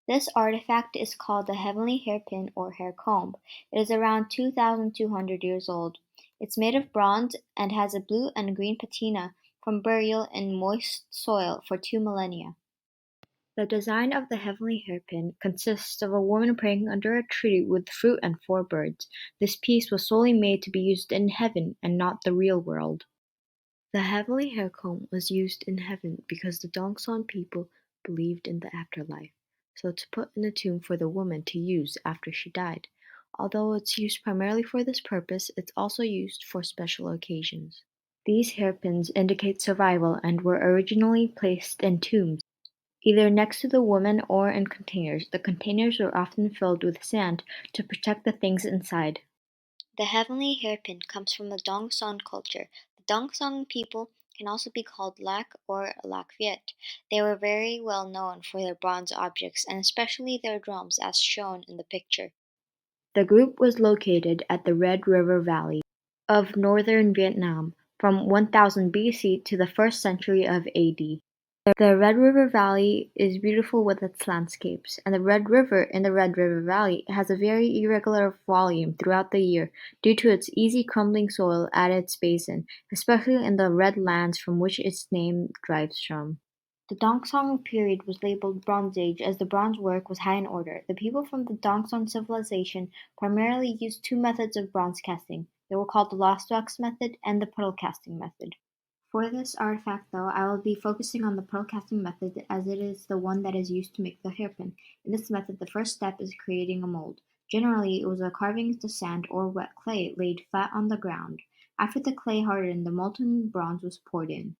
This artifact is called the heavenly hairpin or hair comb. It is around 2,200 years old. It's made of bronze and has a blue and green patina from burial in moist soil for 2 millennia. The design of the heavenly hairpin consists of a woman praying under a tree with fruit and four birds. This piece was solely made to be used in heaven and not the real world. The heavenly haircomb was used in heaven because the Dongson people believed in the afterlife, so to put in a tomb for the woman to use after she died. Although it's used primarily for this purpose, it's also used for special occasions. These hairpins indicate survival and were originally placed in tombs, either next to the woman or in containers. The containers were often filled with sand to protect the things inside. The heavenly hairpin comes from the Dongson culture. The Dongson people can also be called Lac or Lac Viet. They were very well known for their bronze objects and especially their drums as shown in the picture. The group was located at the Red River Valley of northern Vietnam from 1000 BC to the 1st century of AD. The Red River Valley is beautiful with its landscapes, and the Red River in the Red River Valley has a very irregular volume throughout the year due to its easy crumbling soil at its basin, especially in the red lands from which its name derives from. The Dongsong period was labeled Bronze Age as the bronze work was high in order. The people from the Dongsong civilization primarily used two methods of bronze casting. They were called the lost wax method and the puddle casting method. For this artifact, though, I will be focusing on the pearl casting method as it is the one that is used to make the hairpin. In this method, the first step is creating a mold. Generally, it was a carving into sand or wet clay laid flat on the ground. After the clay hardened, the molten bronze was poured in.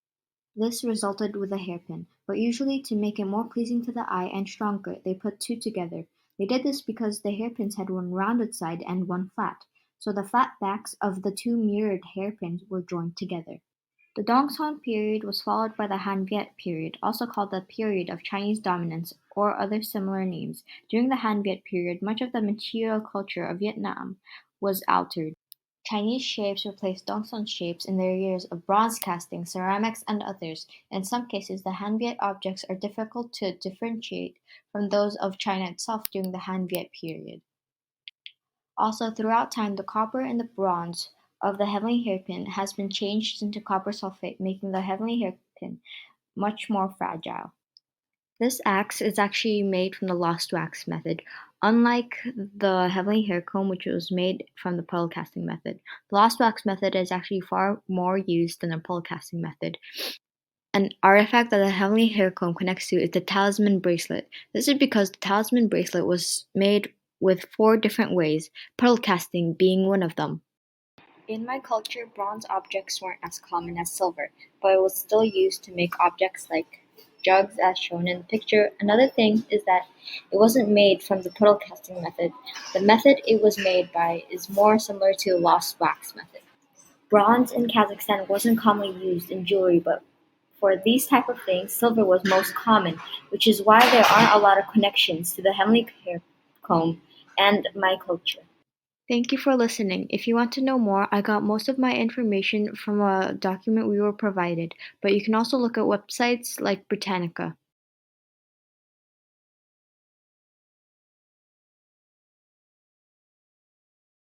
This resulted with a hairpin, but usually to make it more pleasing to the eye and stronger, they put two together. They did this because the hairpins had one rounded side and one flat, so the flat backs of the two mirrored hairpins were joined together. The Dongson period was followed by the Han Viet period, also called the period of Chinese dominance or other similar names. During the Han Viet period, much of the material culture of Vietnam was altered. Chinese shapes replaced Dongson shapes in their years of bronze casting, ceramics, and others. In some cases, the Han Viet objects are difficult to differentiate from those of China itself during the Han Viet period. Also, throughout time, the copper in the bronze of the heavenly hairpin has been changed into copper sulfate, making the heavenly hairpin much more fragile. This axe is actually made from the lost wax method, unlike the heavenly hair comb, which was made from the pearl casting method. The lost wax method is actually far more used than the pearl casting method. An artifact that the heavenly hair comb connects to is the talisman bracelet. This is because the talisman bracelet was made with four different ways, pearl casting being one of them. In my culture, bronze objects weren't as common as silver, but it was still used to make objects like jugs as shown in the picture. Another thing is that it wasn't made from the pearl casting method. The method it was made by is more similar to the lost wax method. Bronze in Kazakhstan wasn't commonly used in jewelry, but for these type of things, silver was most common, which is why there aren't a lot of connections to the heavenly hair comb and my culture. Thank you for listening. If you want to know more, I got most of my information from a document we were provided, but you can also look at websites like Britannica.